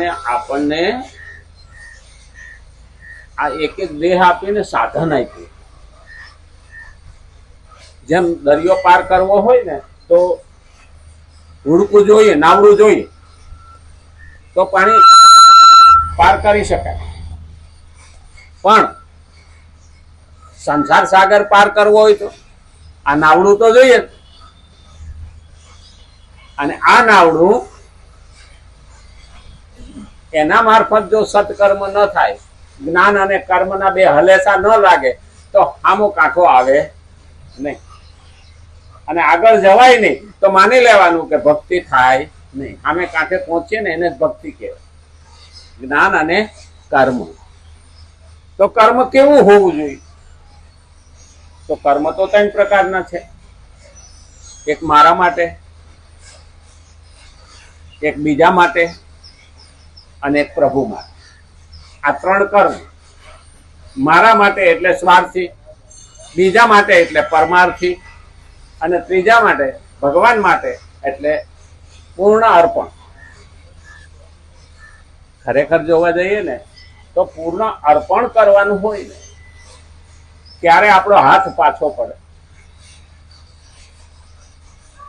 આપણને આ એક એક દેહ આપીને સાધન આપ્યું. જેમ દરિયો પાર કરવો હોય ને તો હુડકું જોઈએ, નાવડું જોઈએ તો પાણી પાર કરી શકાય, પણ સંસાર સાગર પાર કરવો હોય તો આ નાવડું તો જોઈએ. અને આ નાવડું એના મારફત જો સત્કર્મ ન થાય, જ્ઞાન અને કર્મના બે હલેસા ન લાગે તો આમો કાંઠો આવે નહીં અને આગળ જવાય નહીં. તો માની લેવાનું કે ભક્તિ થાય નહીં. આમે કાંઠે પહોંચીએ ને એને જ ભક્તિ કહેવાય, જ્ઞાન અને કર્મ. તો કર્મ કેવું હોવું જોઈએ? તો કર્મ તો 3 પ્રકારના છે. એક મારા માટે, એક બીજા માટે અને એક પ્રભુ માટે. આ 3 કર્મ. મારા માટે એટલે સ્વાર્થી, બીજા માટે એટલે પરમાર્થી અને ત્રીજા માટે ભગવાન માટે એટલે પૂર્ણ અર્પણ. ખરેખર જોવા જઈએ ને તો પૂર્ણ અર્પણ કરવાનું હોય ને ત્યારે આપણો હાથ પાછો પડે.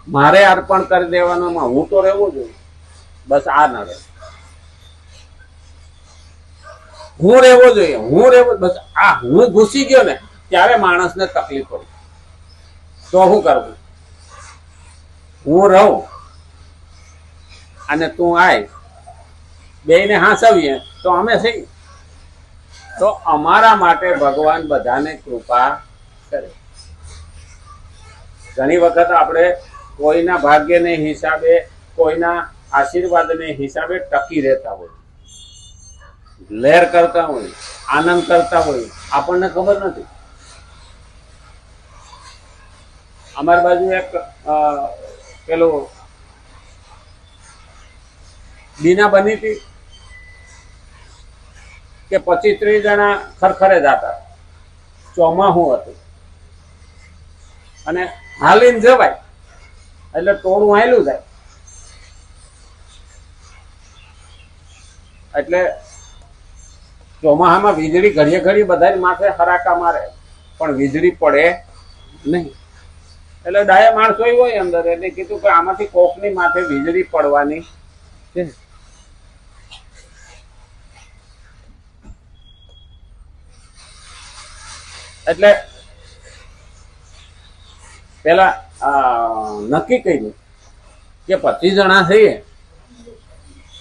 મારે અર્પણ કરી દેવાનોમાં હું તો રહેવું જોઈએ, બસ આ ના રહે. હું રહેવો જોઈએ, હું રહેવો, બસ આ હું ઘૂસી ગયો ને ત્યારે માણસને તકલીફ પડી. તો શું કરવું? હું રહું અને તું આય, બેયને હાંસવીએ તો અમે થઈ. તો અમારા માટે ભગવાન બધાને કૃપા કરે. ઘણી વખત આપણે કોઈના ભાગ્યને હિસાબે, કોઈના આશીર્વાદને હિસાબે ટકી રહેતા હોય, લહેર કરતા હોય, આનંદ કરતા હોય, આપણને ખબર નથી. અમારી બાજુ એક પેલું બીના બની હતી કે 25-30 જણા ખરખરે જતા, ચોમાહું હતું અને હાલીને જવાય એટલે ટોળું હાલ્યું જાય. એટલે ચોમાહામાં વીજળી ઘડીએ ઘડી બધાની માથે હરાકા મારે પણ વીજળી પડે નહીં. એટલે ડાયા માણસો હોય અંદર, એટલે કીધું કે આમાંથી કોકની માથે વીજળી પડવાની છે. એટલે પેલા નક્કી કર્યું કે 25 જણા થઈએ.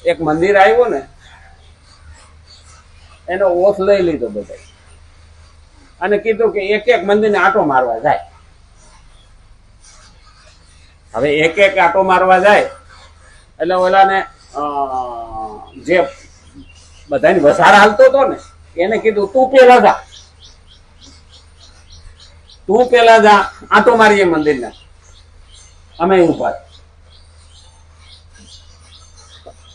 એક મંદિર આવ્યું ને એનો ઓથ લઈ લીધો બધા અને કીધું કે એક એક મંદિરને આંટો મારવા જાય. હવે એક એક આંટો મારવા જાય એટલે ઓલાને જે બધાની વસાર હાલતો હતો ને એને કીધું તું પેલા જા, તું પેલા જા, આંટો મારીએ મંદિરને, અમે ઉભા.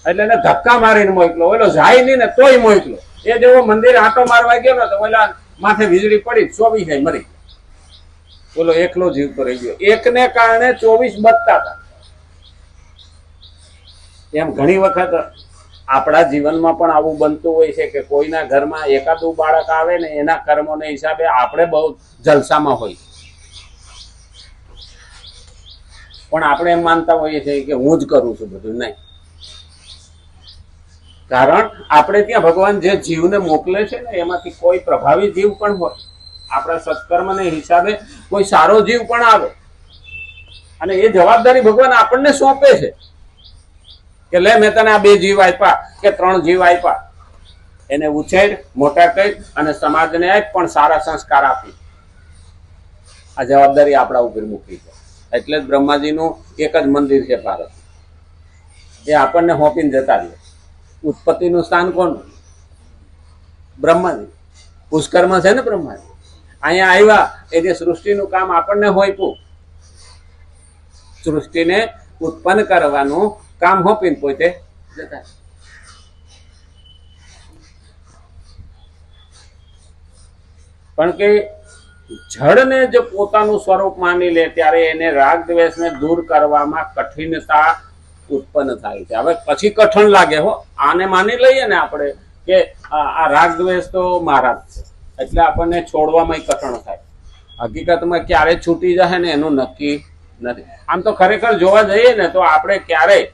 એટલે એને ધક્કા મારીને મોકલો. ઓલો જાય નહીં ને તોય મોકલો. એ જેવો મંદિર આંટો મારવા ગયો ને તો ઓલા માથે વીજળી પડી, 24 જાય મરી. બોલો એકલો જીવતો રહી ગયો. એકને કારણે 24 બચતા હતા. એમ ઘણી વખત આપણા જીવનમાં પણ આવું બનતું હોય છે કે કોઈના ઘરમાં એકાદું બાળક આવે ને એના કર્મોને હિસાબે આપણે બહુ જલસામાં હોય, પણ આપણે એમ માનતા હોઈએ છીએ કે હું જ કરું છું બધું. નહીં, કારણ આપણે ત્યાં ભગવાન જે જીવને મોકલે છે ને એમાંથી કોઈ પ્રભાવી જીવ પણ હોય. આપણા સત્કર્મને હિસાબે કોઈ સારો જીવ પણ આવે અને એ જવાબદારી ભગવાન આપણને સોંપે છે કે લે મેં તને આ 2 જીવ આપ્યા કે 3 જીવ આપ્યા, એને ઉછેર, મોટા કરી અને સમાજને આપ, પણ સારા સંસ્કાર આપી. આ જવાબદારી આપણા ઉપર મૂકી છે. એટલે જ બ્રહ્માજીનું એક જ મંદિર છે ભારત, એ આપણને હોપીને જતા રહે. ઉત્પત્તિનું સ્થાન કોનું? બ્રહ્માજી. પુષ્કરમાં છે ને બ્રહ્માજી. અહીંયા આવ્યા એટલે સૃષ્ટિનું કામ આપણને હોપ્યું, સૃષ્ટિને ઉત્પન્ન કરવાનું કામ હોપીને પોતે જતા. પણ કે જળને જો પોતાનું સ્વરૂપ માની લે ત્યારે એને રાગ દ્વેષને દૂર કરવામાં કઠિનતા ઉત્પન્ન થાય છે. હવે પછી કઠણ લાગે હો, આને માની લઈએ ને આપણે કે આ રાગ દ્વેષ તો મારા જ છે, એટલે આપણને છોડવામાં કઠણ થાય. હકીકતમાં ક્યારે છૂટી જાય ને એનું નક્કી નથી. આમ તો ખરેખર જોવા જઈએ ને તો આપણે ક્યારેય,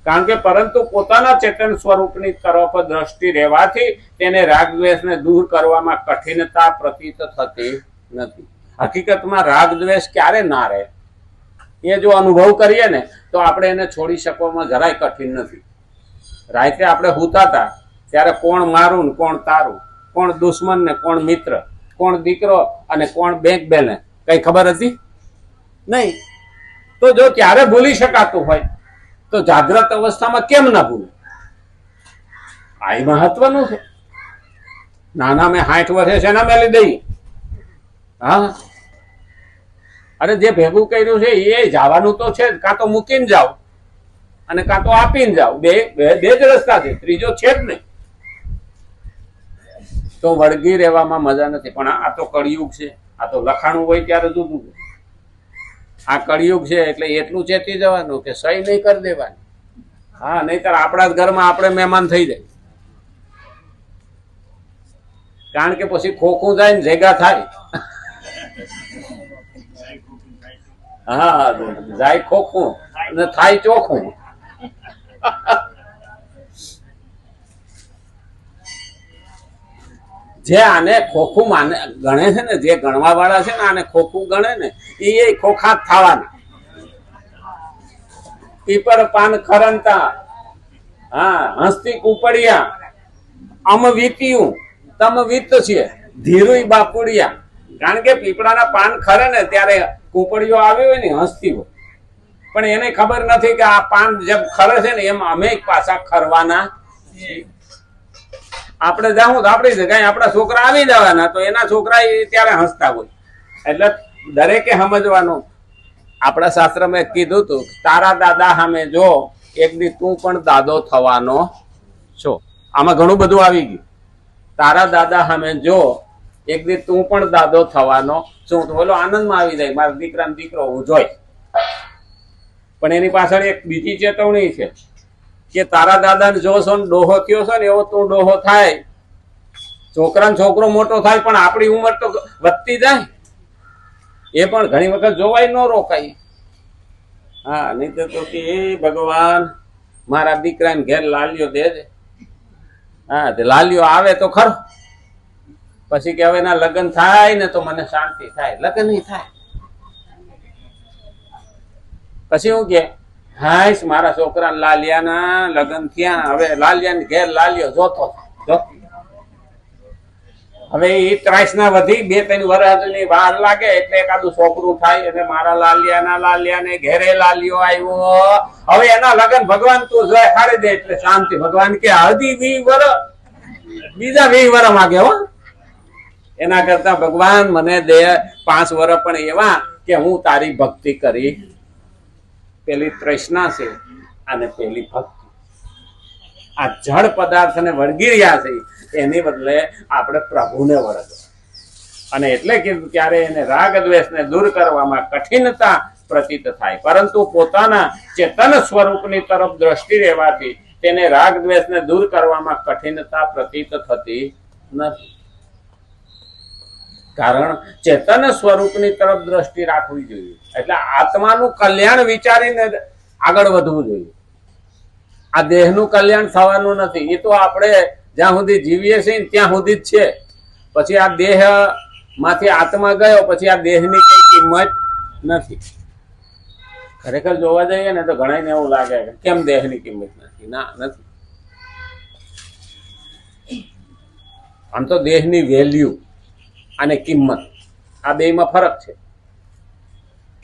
કારણ કે પરંતુ પોતાના ચેતન સ્વરૂપની તરફ દ્રષ્ટિ રહેવાથી તેને રાગ દ્વેષને દૂર કરવામાં કઠિનતા પ્રતીત થતી નથી. હકીકતમાં રાગ દ્વેષ ક્યારે ના રહે એ જો અનુભવ કરીએ ને તો આપણે એને છોડી શકવામાં જરાય કઠિન નથી. રાતે આપણે હુતા હતા ત્યારે કોણ મારું ને કોણ તારું, કોણ દુશ્મન ને કોણ મિત્ર, કોણ દીકરો અને કોણ બેંક બેલેન્સ, કઈ ખબર હતી નહીં. તો જો ત્યારે ભૂલી શકાતું હોય તો જાગ્રત અવસ્થામાં કેમ ના ભૂલે? આ મહત્વનું છે. નાના મેં 60 વર્ષે છે ના મેલી દઈ. હા, અરે જે ભેગું કર્યું છે એ જવાનું તો છે, કાં તો મૂકીને જાઓ અને કાં તો આપીને જાઓ, બે જ રસ્તા છે, ત્રીજો છે જ નહીં. તો વળગી રહેવામાં મજા નથી. પણ આ તો કળિયુગ છે, આ તો લખાણું હોય ત્યારે જુદું છે. આ કળિયુગ છે એટલે એટલું ચેતી જવાનું કે સહી નહીં કરી દેવાની. હા, નહીતર આપણા જ ઘરમાં આપણે મહેમાન થઈ જાય. કારણ કે પછી ખોખું જાય ને ભેગા થાય. હા, જાય ખોખું અને થાય ચોખ્ખું. જે આને ખોખું માને ગણે છે ને, જે ગણવા વાળા છે ને આને ખોખું ગણે ને, એ ખોખા જ થવાના. પીપર પાન ખરંતા, હા, હસ્તી કુપડિયા, અમ વીત્યું તમ વીત છે, ધીરુઈ બાપુડિયા. કારણ કે પીપળાના પાન ખરે ને ત્યારે કુપડીઓ આવી હોય ને હસતી હોય, પણ એને ખબર નથી કે આ પાન જેમ ખરે છે ને એમ અમે પાછા ખરવાના. આપણે જાઉં તો આપણી જગ્યાએ આપણા છોકરા આવી જવાના, તો એના છોકરા ત્યારે હસતા હોય. એટલે દરેકે સમજવાનું. આપણા શાસ્ત્રમાં કીધું હતું, તારા દાદા સામે જો એક દી તું પણ દાદો થવાનો છો. આમાં ઘણું બધું આવી ગયું. તારા દાદા સામે જો એક દી તું પણ દાદો થવાનો છું, તો બોલો આનંદમાં આવી જાય, મારા દીકરા દીકરો હું જોઈ. પણ એની પાછળ એક બીજી ચેતવણી છે કે તારા દાદાને જોશો ને ડોહો થયો છો ને એવો તું ડોહો થાય. છોકરાને છોકરો મોટો થાય પણ આપણી ઉંમર તો વધતી જાય. એ પણ ઘણી વખત જોવાય ન રોકાય. હા, નહીં તો કે એ ભગવાન મારા દીકરાને ઘેર લાલ્યો દેજે. હા, તે લાલ્યો આવે તો ખરો. પછી કે હવે એના લગ્ન થાય ને તો મને શાંતિ થાય. લગ્ન નહીં થાય. પછી હું કે હાઈશ મારા છોકરા લાલિયાના લગ્ન થયા, હવે લાલિયાને ઘેર લાલ્યો જોતો જો. હવે એ 30 ના વધી 2-3 વર્ષની વાર લાગે એટલે એકાદું છોકરું થાય અને મારા લાલિયાને ઘેરે લાલિયો આવ્યો. હવે એના લગ્ન ભગવાન તું ખાડી દે એટલે શાંતિ. ભગવાન કે હજી 20 વર્ષ, બીજા 20 વર્ષ માગે હો. એના કરતા ભગવાન મને દે 5 વર્ષ પણ એવા કે હું તારી ભક્તિ કરી. પેલી તૃષ્ણા છે અને પેલી ભક્તિ. આ જળ પદાર્થને વળગી રહ્યા છે, એની બદલે આપણે પ્રભુને વળગો. અને એટલે કીધું ત્યારે એને રાગ દ્વેષને દૂર કરવામાં કઠિનતા પ્રતીત થાય, પરંતુ પોતાના ચેતન સ્વરૂપની તરફ દ્રષ્ટિ રહેવાથી તેને રાગ દ્વેષને દૂર કરવામાં કઠિનતા પ્રતીત થતી નથી. કારણ ચેતન સ્વરૂપની તરફ દ્રષ્ટિ રાખવી જોઈએ. એટલે આત્માનું કલ્યાણ વિચારીને આગળ વધવું જોઈએ. આ દેહનું કલ્યાણ થવાનું નથી. એ તો આપણે જ્યાં સુધી જીવીએ છીએ ત્યાં સુધી જ છે. પછી આ દેહ માંથી આત્મા ગયો પછી આ દેહની કઈ કિંમત નથી. ખરેખર જોવા જઈએ ને તો ઘણાને એવું લાગે કે કેમ દેહની કિંમત નથી. ના, નથી. આમ તો દેહની વેલ્યુ અને કિંમત આ બેમાં ફરક છે.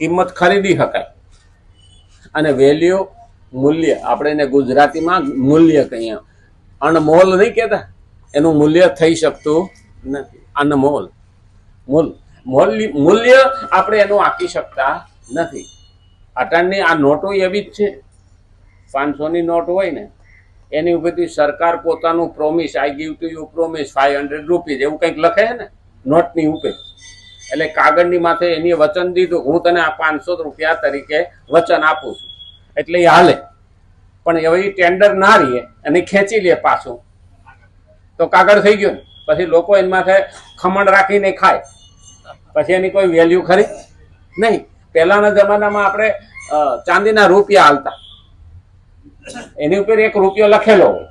કિંમત ખરીદી શકાય અને વેલ્યુ મૂલ્ય, આપણે એને ગુજરાતીમાં મૂલ્ય કહીએ. અનમોલ નહીં કહેતા, એનું મૂલ્ય થઈ શકતું નથી. અનમોલ મૂલ્ય આપણે એનું આપી શકતા નથી. અટાણની આ નોટો એવી જ છે. 500ની નોટ હોય ને એની ઉપરથી સરકાર પોતાનું promise, I give to you promise 500 rupees એવું કંઈક લખે છે ને નોટની ઉપર. એટલે કાગળની માથે એની વચન દીધું, હું તને આ 500 રૂપિયા તરીકે વચન આપું છું. એટલે એ હાલે. પણ એવી ટેન્ડર ના રહીએ અને ખેંચી લે પાછું તો કાગળ થઈ ગયો ને. પછી લોકો એની માથે ખમણ રાખીને ખાય, પછી એની કોઈ વેલ્યુ ખરી નહીં. પહેલાના જમાનામાં આપણે ચાંદીના રૂપિયા હાલતા, એની ઉપર 1 રૂપિયો લખેલો હોય,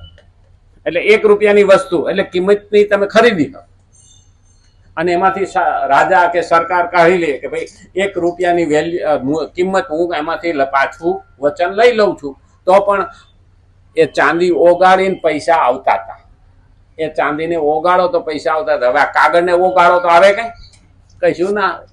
એટલે 1 રૂપિયાની વસ્તુ એટલે કિંમતની તમે ખરીદી અને એમાંથી રાજા કે સરકાર કાઢી લે કે ભાઈ 1 રૂપિયાની વેલ્યુ કિંમત હું એમાંથી પાછું વચન લઈ લઉં છું. તો પણ એ ચાંદી ઓગાળીને પૈસા આવતા હતા. એ ચાંદીને ઓગાળો તો પૈસા આવતા હતા. હવે આ કાગળને ઓગાળો તો આવે કઈ કશું ના આવે.